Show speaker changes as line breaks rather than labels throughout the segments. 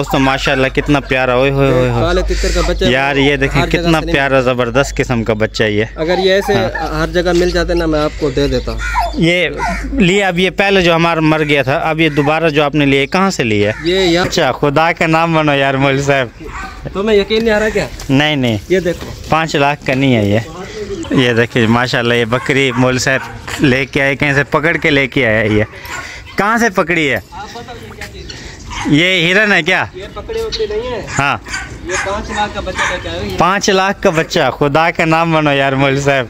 दोस्तों माशाल्लाह कितना प्यारा। ओए होए होए
काले तितर का बच्चा
यार, ये देखें कितना प्यारा ज़बरदस्त किस्म का बच्चा ये।
अगर ये ऐसे हर जगह मिल जाते ना, मैं आपको दे देता।
ये लिया अब, ये पहले जो हमारा मर गया था, अब ये दोबारा जो आपने लिए कहाँ से लिया?
ये
अच्छा, खुदा का नाम बनो यार मौलवी साहब।
तुम्हें यकीन नहीं आ रहा क्या?
नहीं,
ये देखो
5 लाख का नहीं है ये देखिए माशाल्लाह, ये बकरी मौलवी साहब लेके आए, कहीं से पकड़ के लेके आया। ये कहाँ से पकड़ी है? ये हिरन है क्या?
ये पकड़ी उकड़ी नहीं है।
हाँ,
ये 5 लाख का बच्चा लेके आए।
5 लाख का बच्चा, खुदा का नाम बनो यार मौलवी साहब।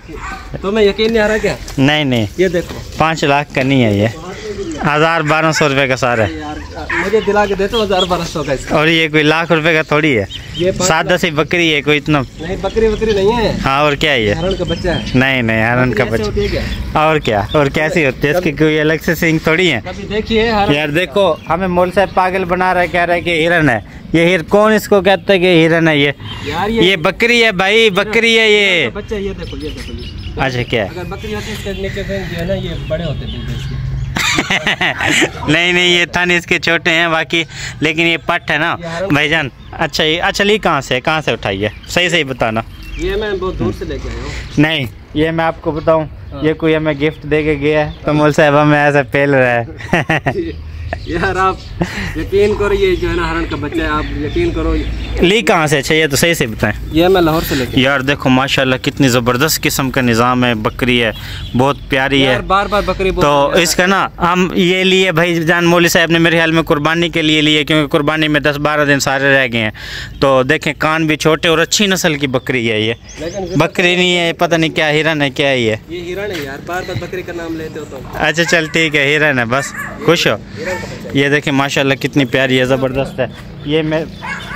तुम्हें यकीन नहीं आ रहा क्या?
नहीं,
ये देखो
5 लाख का नहीं है ये, 1000-1200 रुपये का सारा है।
यार मुझे दिला के देते 1000-1200 का इसका।
और ये कोई लाख रुपए का थोड़ी है,
ये
सादा सी बकरी है, कोई इतना
नहीं। बकरी नहीं है।
हाँ, और क्या है ये?
हरण का बच्चा है।
नहीं, हरण का बच्चा। और क्या, और कैसी होती है इसकी? कोई अलग से सिंग थोड़ी है।
कभी देखिए
यार देखो, हमें मौलवी साहब पागल बना रहा है, कह रहा है कि हिरन है ये। कौन इसको कहता है कि हिरन है ये?
यार ये
बकरी है भाई, बकरी है ये।
बच्चा ये देखो।
अच्छा, क्या है?
अगर बकरी होती इसके नीचे से जो है ना, ये बड़े होते थे।
नहीं, ये थन इसके छोटे हैं बाकी, लेकिन ये पट है ना भाईजान। अच्छा, ये अच्छा ली कहाँ से उठाई है? सही बताना।
ये मैं बहुत दूर से लेके आया हूँ।
नहीं, ये मैं आपको बताऊं, ये कोई हमें गिफ्ट दे के गया है, तो मौलवी साहब हमें ऐसा पेल रहा है।
यार आप यकीन करो, ये जो है ना हरण का बच्चा है, आप यकीन करो।
ली कहाँ से? अच्छा, ये तो सही से बताएं।
ये मैं लाहौर से लेके।
यार देखो माशाल्लाह कितनी ज़बरदस्त किस्म का निज़ाम है, बकरी है, बहुत प्यारी है।
बार बकरी
तो इसका ना हम ये लिए भाई जान, मौलवी साहब ने मेरे ख्याल में कुर्बानी के लिए लिए, क्योंकि कुर्बानी में 10-12 दिन सारे रह गए हैं। तो देखें कान भी छोटे और अच्छी नस्ल की बकरी है ये। बकरी नहीं है, पता नहीं क्या हिरन है, क्या है ये
हिरन है यार। बार बकरी का नाम लेते हो तो।
अच्छा चल ठीक है, हिरन है, बस खुश हो। ये देखें माशाल्लाह कितनी प्यारी है, ज़बरदस्त है ये।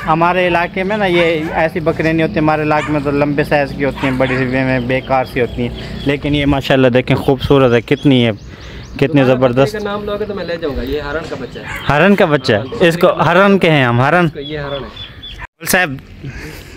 हमारे इलाके में ना ये ऐसी बकरियाँ नहीं होती, हमारे इलाके में तो लंबे साइज़ की होती हैं, बड़ी सी में बेकार सी होती हैं, लेकिन ये माशाल्लाह देखें खूबसूरत है, कितनी ज़बरदस्त।
नाम लोगे तो मैं ले जाऊंगा। ये हरण का बच्चा है।
हरण का बच्चा है, इसको हरण के हैं हम, हरण।
ये हरण है
साहब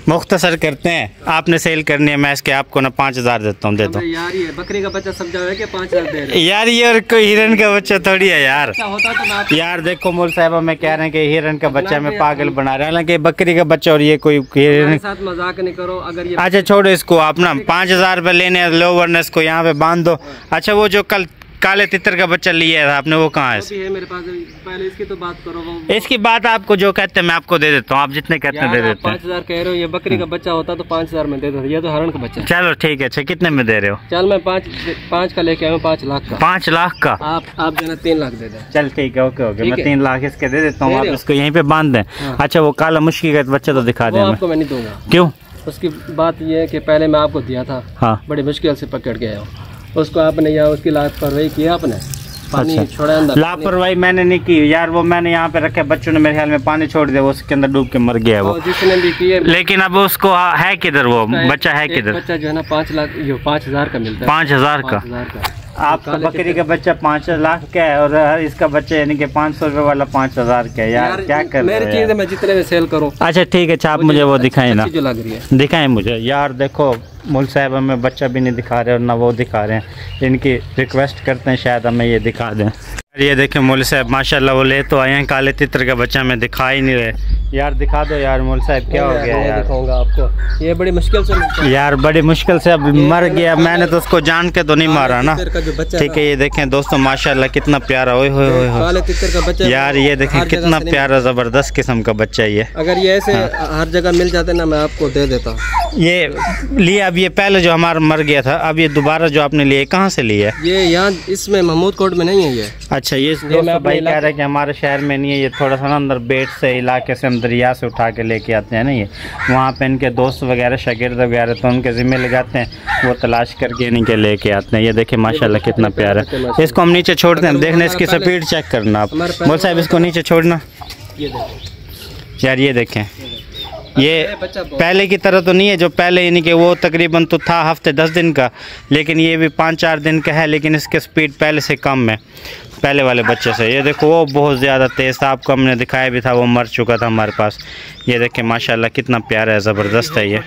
मुख्तसर करते हैं, आपने सेल करनी है, मैं इसके आपको ना 5000 देता हूँ, दे दो
यार। ये बकरी का बच्चा समझा है कि 5000 दे रहे
यार, ये और कोई हिरन का बच्चा थोड़ी है यार।
होता तो
यार देखो मौलवी साहब हमें कह रहे हैं कि हिरन का बच्चा में पागल बना रहे हैं, हालांकि बकरी का बच्चा और ये कोई हिरन।
साथ मजाक नहीं करो। अगर ये
अच्छा छोड़ो इसको, आप ना 5000 रुपये लेने लोवर ने इसको यहाँ पे बांध दो। अच्छा, वो जो कल काले तितर का बच्चा लिया था आपने, वो कहाँ है?
मेरे पास। पहले इसकी तो बात करो। वो
इसकी बात आपको जो कहते हैं मैं आपको दे देता हूँ, आप जितने कहते हैं दे देते हैं।
5000 कह रहे हो, ये बकरी का बच्चा होता तो 5000 में दे दो। ये तो हरण का बच्चा है।
चलो ठीक है। अच्छा कितने में दे रहे हो?
चल मैं 5 का लेके आया हूँ, 5 लाख का।
5 लाख का?
आप जो है 3 लाख दे दें।
चल ठीक है, ओके मैं 3 लाख इसके दे देता हूँ, आप इसको यहीं पे बांध दें। अच्छा, वो काला मुश्किल का बच्चा तो दिखा दें।
आपको मैं नहीं दूंगा।
क्यों?
उसकी बात ये है कि पहले मैं आपको दिया था। हाँ, बड़ी मुश्किल से पकड़ के आया हूँ उसको। आपने या उसकी लापरवाही की आपने, पानी छोड़ा अंदर।
लापरवाही मैंने नहीं की यार, वो मैंने यहाँ पे रखे, बच्चों ने मेरे ख्याल में पानी छोड़ दिया, वो उसके अंदर डूब के मर गया वो।
जिसने भी किए,
लेकिन अब उसको है किधर? वो बच्चा है किधर?
बच्चा जो है ना 5 लाख 5000 का मिलता है।
5000 का? आपका बकरी का बच्चा 5 लाख का है और इसका बच्चा यानी कि 500 रुपये वाला 5000 का है यार, क्या कर रहे हैं?
मेरी चीज़ है, मैं जितने में सेल करूँ।
अच्छा ठीक है, अच्छा आप मुझे वो दिखाएं ना,
जो लग रही है
दिखाएं मुझे यार। देखो मौलवी साहब हमें बच्चा भी नहीं दिखा रहे और ना वो दिखा रहे हैं, इनकी रिक्वेस्ट करते हैं शायद हमें ये दिखा दें। ये देखें मौलवी साहब माशाल्लाह वो ले तो आए हैं, काले तितर का बच्चा हमें दिखा ही नहीं रहे यार। दिखा दो यार मौलवी साहब, क्या हो गया यार?
दिखाऊंगा आपको, ये बड़ी मुश्किल से मिलता है
यार, बड़ी मुश्किल से अब मर गया। मैंने तो उसको जान के तो नहीं मारा ना, ठीक है। ये देखें दोस्तों माशाल्लाह कितना प्यारा। ओए होए होए
काले तितर का बच्चा
यार, ये देखें कितना प्यारा ज़बरदस्त किस्म का बच्चा है ये।
अगर ये ऐसे हर जगह मिल जाते ना, मैं आपको दे देता।
ये लिया अब, ये पहले जो हमारा मर गया था, अब ये दोबारा जो आपने लिए कहाँ से लिया?
ये यहाँ इसमें महमूद कोट में नहीं है ये।
अच्छा, ये भाई कह रहे हैं कि हमारे शहर में नहीं है, ये थोड़ा सा ना अंदर बेट से इलाके से हम दरिया से उठा के लेके आते हैं ना, ये वहाँ पे इनके दोस्त वगैरह शागिर्द वगैरह तो उनके ज़िम्मे लगाते हैं, वो तलाश करके इनके लेके आते हैं। ये देखिए माशाल्लाह कितना प्यारा है। इसको हम नीचे छोड़ते हैं, देखना इसकी स्पीड चेक करना आप। मौलवी साहब इसको नीचे छोड़ना यार। ये देखें, ये पहले की तरह तो नहीं है जो पहले, यानी कि वो तकरीबन तो था हफ्ते 10 दिन का, लेकिन ये भी 5-4 दिन का है, लेकिन इसके स्पीड पहले से कम है पहले वाले बच्चे से। ये देखो वो बहुत ज़्यादा तेज़ था, आपको हमने दिखाया भी था, वो मर चुका था हमारे पास। ये देखें माशाल्लाह कितना प्यारा है, ज़बरदस्त है ये।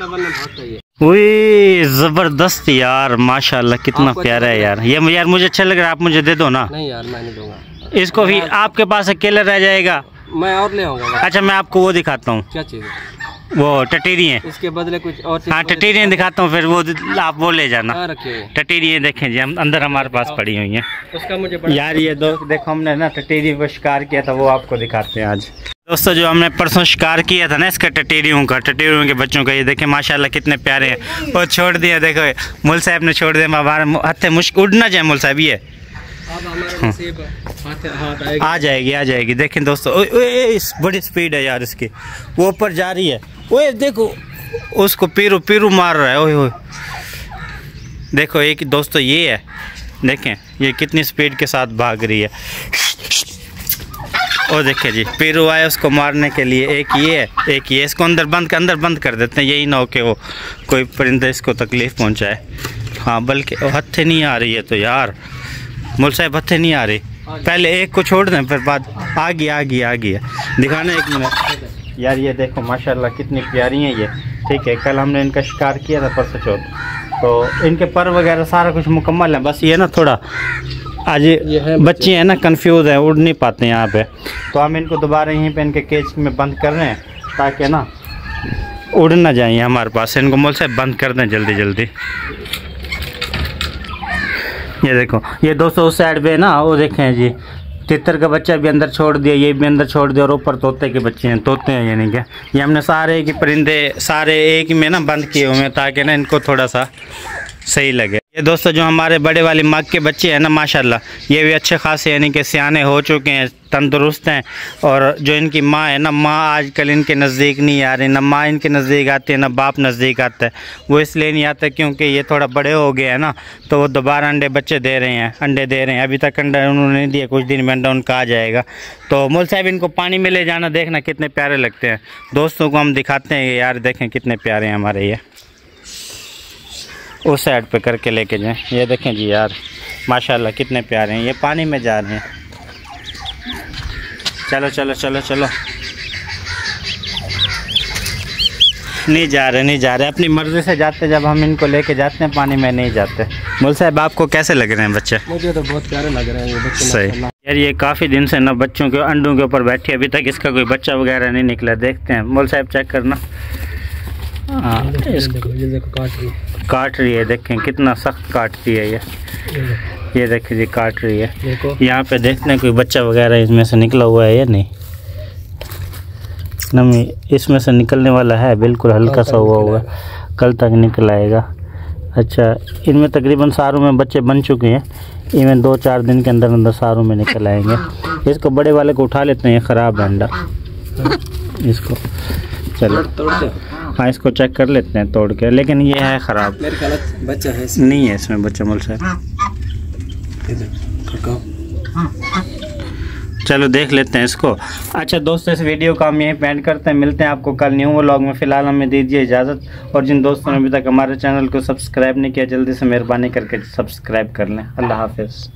वही ज़बरदस्त यार, माशाल्लाह कितना प्यारा है यार। ये यार मुझे अच्छा लग रहा है, आप मुझे दे दो ना।
नहीं यार मैं नहीं दूंगा
इसको भी। आपके पास अकेला रह जाएगा
मैं और ले आऊंगा।
अच्छा मैं आपको वो दिखाता हूँ।
क्या चीज़?
वो टटीरियाँ,
इसके बदले कुछ और।
हाँ टटीरियाँ दिखाता हूँ, फिर वो आप वो ले जाना। टटीरियाँ देखें जी, हम अंदर हमारे पास पड़ी हुई हैं।
उसका मुझे
यार ये देखो हमने ना टटीरियों को शिकार किया था, वो आपको दिखाते हैं आज। दोस्तों जो हमने परसों शिकार किया था ना इसका, टटीरियों के बच्चों का, ये देखें माशाल्लाह कितने प्यारे हैं। और छोड़ दिया, देखो मुल साहब ने छोड़ दिया, हमारे हथे मुश्किल उड़ ना जाए मुल साहब। ये आ जाएगी। देखें दोस्तों, बड़ी स्पीड है यार इसकी, वो ऊपर जा रही है। ओए देखो उसको पीरू मार रहा है। ओए देखो एक दोस्तों ये है, देखें ये कितनी स्पीड के साथ भाग रही है। और देखें जी पीरू आया उसको मारने के लिए। एक ये है, एक ये। इसको अंदर बंद कर देते हैं, यही ना हो कि वो कोई परिंदा इसको तकलीफ़ पहुंचाए। हाँ बल्कि हत्थे नहीं आ रही है तो यार मुल साहब, हत्थे नहीं आ रही। पहले एक को छोड़ दें फिर बाद आ गई। दिखाना एक मिनट यार। ये देखो माशाल्लाह कितनी प्यारी हैं ये। ठीक है, कल हमने इनका शिकार किया था परसों चौथ, तो इनके पर वगैरह सारा कुछ मुकम्मल है। बस ये ना थोड़ा आज बच्चे हैं ना कंफ्यूज है, उड़ नहीं पाते हैं यहाँ पे, तो हम इनको दोबारा यहीं पे इनके केज में बंद कर रहे हैं ताकि ना उड़ ना जाए हमारे पास। इनको मुल से बंद कर दें जल्दी। ये देखो ये दोस्तों उस साइड पे ना वो देखें जी, तितर का बच्चा भी अंदर छोड़ दिया, ये भी अंदर छोड़ दिया, और ऊपर तोते के बच्चे हैं, तोते हैं यानी क्या। ये हमने सारे के परिंदे सारे एक में ना बंद किए हुए हैं ताकि ना इनको थोड़ा सा सही लगे। ये दोस्तों जो हमारे बड़े वाली मग के बच्चे हैं ना माशाल्लाह, ये भी अच्छे खासे यानी कि सियाने हो चुके हैं, तंदुरुस्त हैं। और जो इनकी माँ है ना, माँ आजकल इनके नज़दीक नहीं आ रही, ना माँ इनके नज़दीक आती है ना बाप नज़दीक आता है। वो इसलिए नहीं आता क्योंकि ये थोड़ा बड़े हो गए हैं ना, तो वो दोबारा अंडे दे रहे हैं। अभी तक अंडा उन्होंने नहीं दिया, कुछ दिन में अंडा उनका आ जाएगा। तो मुल साहब इनको पानी में ले जाना, देखना कितने प्यारे लगते हैं। दोस्तों को हम दिखाते हैं यार, देखें कितने प्यारे हैं हमारे ये। उस साइड पे करके लेके जाएं। ये देखें जी यार माशाल्लाह कितने प्यारे हैं, ये पानी में जा रहे हैं। चलो नहीं जा रहे, अपनी मर्ज़ी से जाते। जब हम इनको लेके जाते हैं पानी में नहीं जाते। मुल साहब आपको कैसे लग रहे हैं बच्चे?
मुझे तो बहुत प्यारे लग रहे हैं ये बच्चे।
सही यार, ये काफ़ी दिन से ना बच्चों के अंडों के ऊपर बैठी, अभी तक इसका कोई बच्चा वगैरह नहीं निकला। देखते हैं मुल साहब चेक करना। हाँ
देखो
काट रही है, देखें कितना सख्त काटती है ये देखें जी काट रही है। यहाँ पे देखते हैं कोई बच्चा वगैरह इसमें से निकला हुआ है या नहीं। नमी इसमें से निकलने वाला है, बिल्कुल हल्का सा हुआ है, कल तक निकल आएगा। अच्छा इनमें तकरीबन सारों में बच्चे बन चुके हैं, इनमें 2-4 दिन के अंदर सारों में निकल आएंगे। इसको बड़े वाले को उठा लेते हैं, ये ख़राब है अंडा इसको। चलो हाँ इसको चेक कर लेते हैं तोड़ के, लेकिन ये है ख़राब,
मेरे ख्याल बच्चा है
नहीं है इसमें बच्चा मुल साहब। चलो देख लेते हैं इसको। अच्छा दोस्तों इस वीडियो को हम यहीं पे एंड करते हैं, मिलते हैं आपको कल न्यू व्लॉग में। फ़िलहाल हमें दीजिए इजाज़त, और जिन दोस्तों ने अभी तक हमारे चैनल को सब्सक्राइब नहीं किया जल्दी से मेहरबानी करके सब्सक्राइब कर लें। अल्लाह हाफिज़।